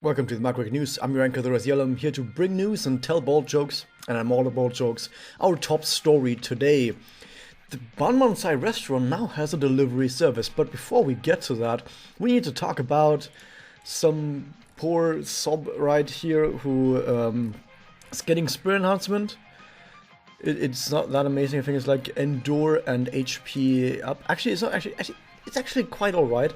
Welcome to the MagiReco News. I'm your anchor, the Yellow. I'm here to bring news and tell bold jokes, and I'm all about jokes. Our top story today. The Banbanzai restaurant now has a delivery service, but before we get to that, we need to talk about some poor sob right here who is getting spirit enhancement. It's not that amazing. I think it's like Endure and HP up. Actually, it's not actually. It's actually quite alright.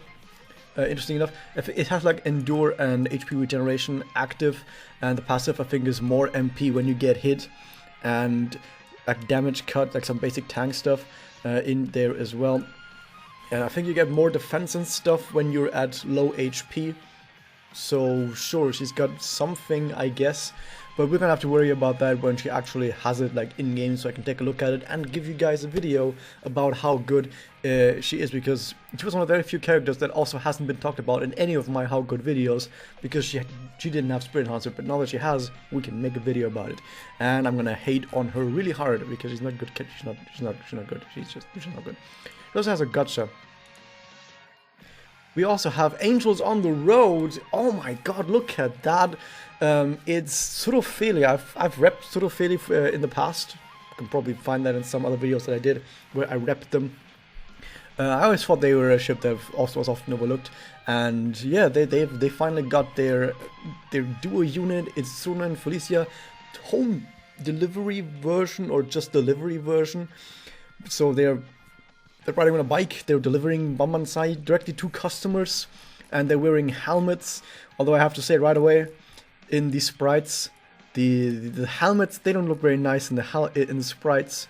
Interesting enough, if it has like Endure and HP regeneration active, and the passive I think is more MP when you get hit, and like damage cut, like some basic tank stuff in there as well. And I think you get more defense and stuff when you're at low HP. So sure, she's got something, I guess, but we're gonna have to worry about that when she actually has it like in game, so I can take a look at it and give you guys a video about how good she is, because she was one of the very few characters that also hasn't been talked about in any of my how good videos, because she didn't have Spirit Enhancer, but now that she has, we can make a video about it. And I'm gonna hate on her really hard because she's not good. She's not good. She's not good. She also has a gotcha. We also have Angels on the Road. Oh my god, look at that. It's TSURUFELI. I've repped TSURUFELI in the past. You can probably find that in some other videos that I did where I repped them. I always thought they were a ship that also was often overlooked. And yeah, they finally got their duo unit. It's Suna and Felicia home delivery version, or just delivery version. So they're riding on a bike, they're delivering Banbanzai directly to customers, and they're wearing helmets. Although I have to say right away, in the sprites, the helmets, they don't look very nice in the sprites.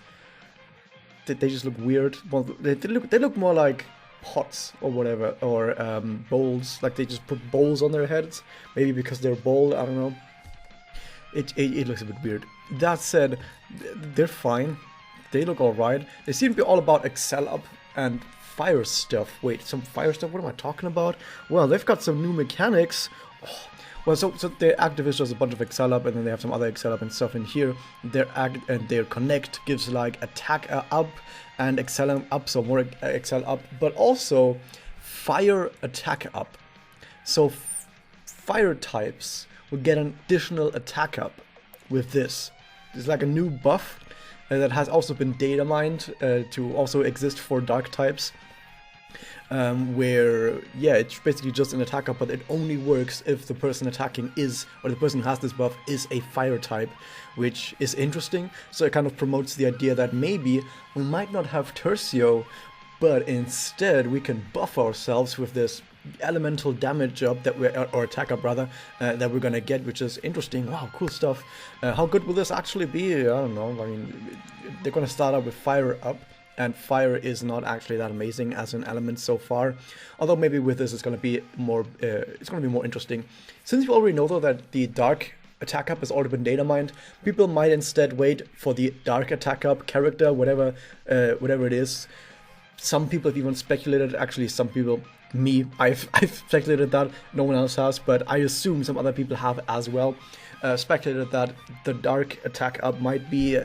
They just look weird. Well, they look more like pots or whatever, or bowls. Like they just put bowls on their heads. Maybe because they're bold, I don't know. It looks a bit weird. That said, they're fine. They look alright. They seem to be all about Excel up and fire stuff. Wait, some fire stuff? What am I talking about? Well, they've got some new mechanics. Oh, well, so their active is just a bunch of Excel up, and then they have some other Excel up and stuff in here. Their connect gives like attack up and Excel up, so more Excel up, but also fire attack up. So fire types will get an additional attack up with this. It's like a new buff that has also been data mined to also exist for dark types, where yeah, it's basically just an attack up, but it only works if the person attacking is, or the person who has this buff is, a fire type, which is interesting. So it kind of promotes the idea that maybe we might not have Tercio, but instead we can buff ourselves with this elemental damage up that or attack up rather, that we're gonna get, which is interesting. Wow, cool stuff. How good will this actually be? I don't know. I mean, they're gonna start out with fire up, and fire is not actually that amazing as an element so far. Although maybe with this it's gonna be more interesting. Since we already know though that the dark attack up has already been data mined, people might instead wait for the dark attack up character, whatever it is. Some people have even speculated, actually some people, me, I've speculated that, no one else has, but I assume some other people have as well, speculated that the dark attack up might be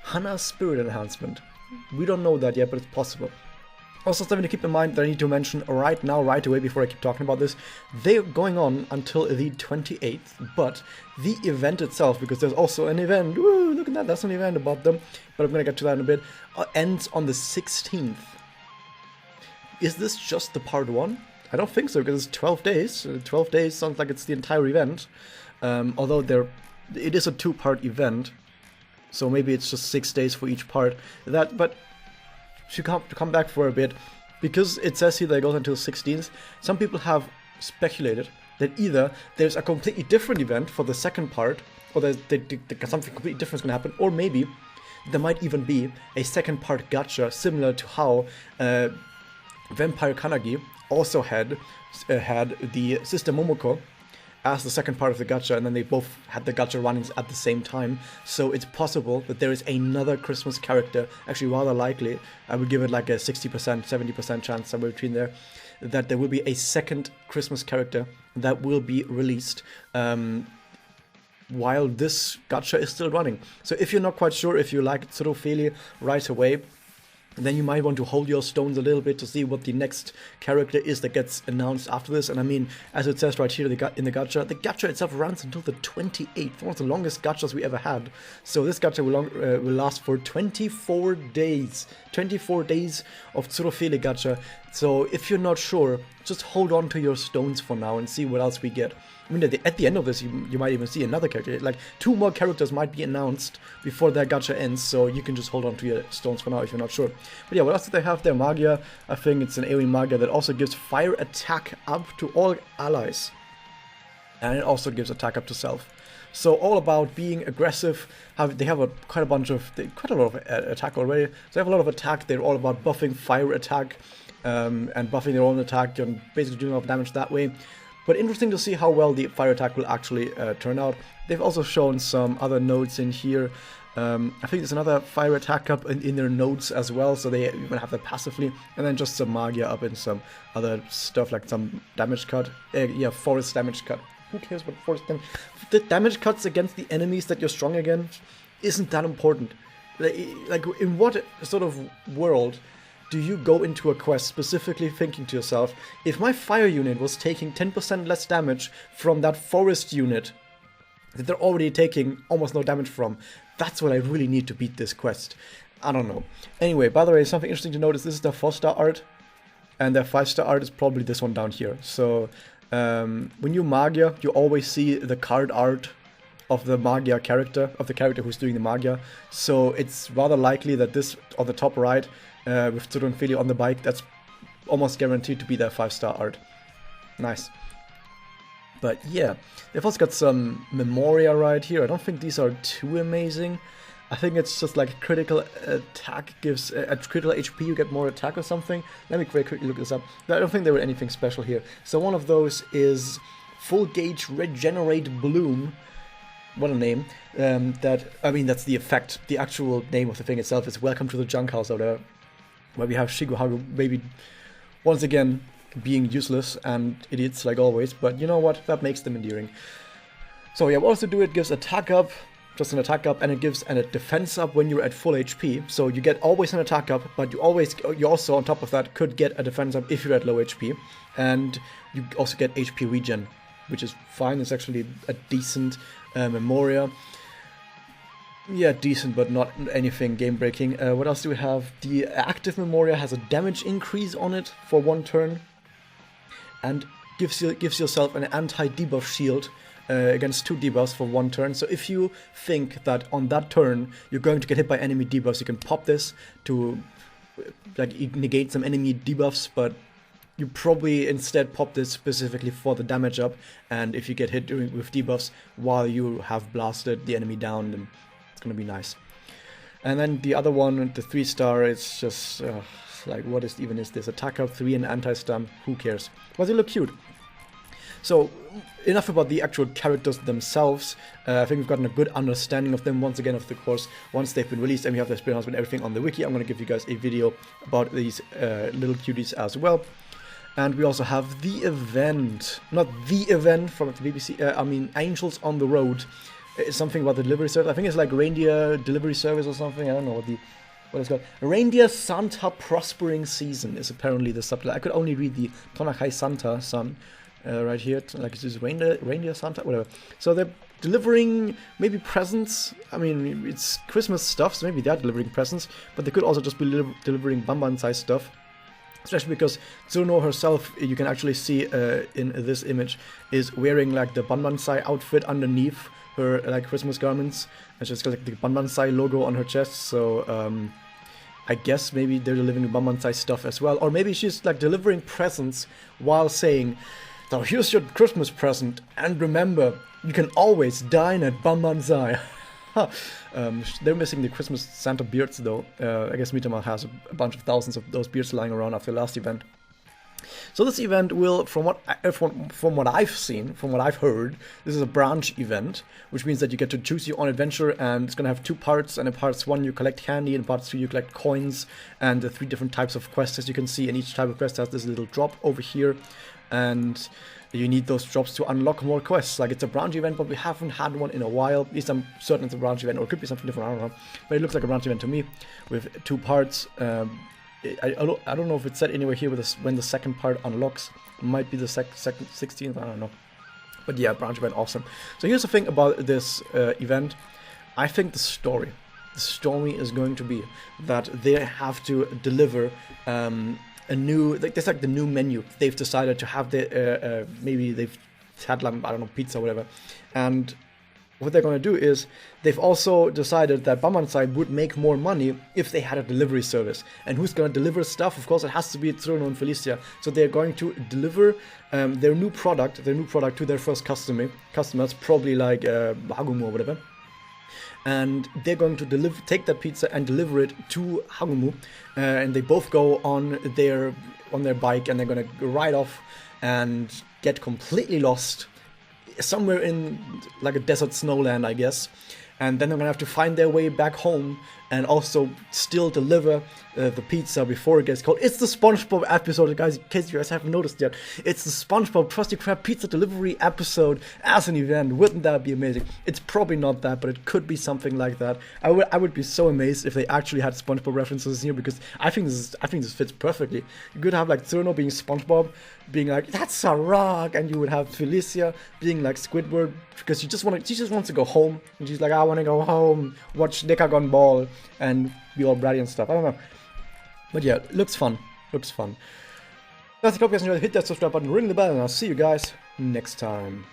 Hana's spirit enhancement. We don't know that yet, but it's possible. Also, something to keep in mind that I need to mention right now, right away, before I keep talking about this. They're going on until the 28th, but the event itself, because there's also an event, woo, look at that, that's an event about them, but I'm gonna get to that in a bit, ends on the 16th. Is this just the part 1? I don't think so, because it's 12 days. 12 days sounds like it's the entire event. Although it is a 2-part event, so maybe it's just 6 days for each part. But to come back for a bit, because it says here that it goes until 16th. Some people have speculated that either there's a completely different event for the second part, or that something completely different is going to happen, or maybe there might even be a second part gacha, similar to how Vampire Kanagi also had the Sister Momoko as the second part of the gacha, and then they both had the gacha running at the same time. So it's possible that there is another Christmas character, actually rather likely, I would give it like a 60%, 70% chance somewhere between there, that there will be a second Christmas character that will be released while this gacha is still running. So if you're not quite sure if you like TSURUFELI right away, And then you might want to hold your stones a little bit to see what the next character is that gets announced after this. And I mean, as it says right here in the gacha itself runs until the 28th, one of the longest gachas we ever had. So this gacha will last for 24 days. 24 days of TSURUFELI gacha. So if you're not sure, just hold on to your stones for now and see what else we get. I mean, at the end of this, you might even see another character. Like, 2 more characters might be announced before that gacha ends, so you can just hold on to your stones for now if you're not sure. But yeah, what else do they have there? Magia, I think it's an AoE Magia that also gives fire attack up to all allies. And it also gives attack up to self. So all about being aggressive. They have quite a lot of attack already. So they have a lot of attack. They're all about buffing fire attack and buffing their own attack and basically doing a lot of damage that way. But interesting to see how well the fire attack will actually turn out. They've also shown some other nodes in here. I think there's another fire attack up in their nodes as well, so they even have that passively. And then just some Magia up in some other stuff, like some damage cut. Yeah, forest damage cut. Who cares what forest damage? The damage cuts against the enemies that you're strong against isn't that important. Like in what sort of world do you go into a quest specifically thinking to yourself, if my fire unit was taking 10% less damage from that forest unit that they're already taking almost no damage from, that's what I really need to beat this quest. I don't know. Anyway, by the way, something interesting to notice, this is their 4-star art, and their 5-star art is probably this one down here. So, when you Magia, you always see the card art of the Magia character, of the character who's doing the Magia. So it's rather likely that this, on the top right, with TSURUFELI on the bike, that's almost guaranteed to be their 5-star art. Nice. But yeah, they've also got some Memoria right here. I don't think these are too amazing. I think it's just like critical attack gives, at critical HP you get more attack or something. Let me very quickly look this up. I don't think there were anything special here. So one of those is Full Gauge Regenerate Bloom. What a name. That's the effect. The actual name of the thing itself is Welcome to the Junk House, where we have Shigeharu maybe once again being useless and idiots like always, but you know what, that makes them endearing. So yeah, what else to do? It gives attack up, just an attack up, and it gives a defense up when you're at full HP. So you get always an attack up, but you also on top of that could get a defense up if you're at low HP, and you also get HP regen, which is fine. It's actually a decent Memoria. Yeah, decent, but not anything game-breaking. What else do we have? The active Memoria has a damage increase on it for 1 turn, and gives yourself an anti-debuff shield against 2 debuffs for 1 turn. So if you think that on that turn you're going to get hit by enemy debuffs, you can pop this to negate some enemy debuffs, but you probably instead pop this specifically for the damage up, and if you get hit with debuffs while you have blasted the enemy down, then gonna be nice. And then the other one, the 3-star, it's just like, what is this? Attack up 3 and anti-stun, who cares? But they look cute. So enough about the actual characters themselves. I think we've gotten a good understanding of them once again, of the course, once they've been released and we have their spin-offs and everything on the wiki. I'm gonna give you guys a video about these little cuties as well. And we also have the event, not the event from the BBC, Angels on the Road. It's something about the delivery service. I think it's like Reindeer Delivery Service or something. I don't know what it's called. Reindeer Santa Prospering Season is apparently the subtitle. I could only read the Tonakai Santa Sun right here. Like it's just Reindeer Santa, whatever. So they're delivering maybe presents. I mean, it's Christmas stuff, so maybe they're delivering presents. But they could also just be delivering Banbanzai stuff. Especially because Tsuno herself, you can actually see in this image, is wearing like the Banbanzai outfit underneath her like Christmas garments, and she's got like the Banbanzai logo on her chest. So I guess maybe they're delivering Banbanzai stuff as well, or maybe she's like delivering presents while saying, "Now here's your Christmas present, and remember, you can always dine at Banbanzai." They're missing the Christmas Santa beards though. I guess Mitama has a bunch of thousands of those beards lying around after the last event. So this event will, from what I've seen, from what I've heard, this is a branch event, which means that you get to choose your own adventure, and it's going to have 2 parts, and in parts 1 you collect candy, and in parts 2 you collect coins, and the 3 different types of quests, as you can see, and each type of quest has this little drop over here, and you need those drops to unlock more quests. Like, it's a branch event, but we haven't had one in a while. At least I'm certain it's a branch event, or it could be something different, I don't know. But it looks like a branch event to me, with 2 parts. I don't know if it's said anywhere here with this, when the second part unlocks. It might be the second 16th, I don't know. But yeah, branch event, awesome. So here's the thing about this event. I think the story is going to be that they have to deliver a new, like, that's like the new menu. They've decided to have the maybe they've had, like, I don't know, pizza or whatever, and what they're going to do is they've also decided that Banbanzai would make more money if they had a delivery service. And who's going to deliver stuff? Of course, it has to be TSURUFELI and Felicia. So they're going to deliver their new product to their first customers, probably like Hagumu or whatever. And they're going to take that pizza and deliver it to Hagumu, and they both go on their bike, and they're going to ride off and get completely lost somewhere in like a desert snowland, I guess. And then they're gonna have to find their way back home and also still deliver the pizza before it gets cold. It's the SpongeBob episode, guys, in case you guys haven't noticed yet. It's the SpongeBob Krusty Krab pizza delivery episode as an event. Wouldn't that be amazing? It's probably not that, but it could be something like that. I would be so amazed if they actually had SpongeBob references here, because I think this fits perfectly. You could have like Tsuruno being SpongeBob, being like, that's a rock, and you would have Felicia being like Squidward, because she just wants to go home, and she's like, I want to go home, watch Decagon Ball, and be all bratty and stuff. I don't know. But yeah, it looks fun. That's the hope you guys enjoyed. Hit that subscribe button, ring the bell, and I'll see you guys next time.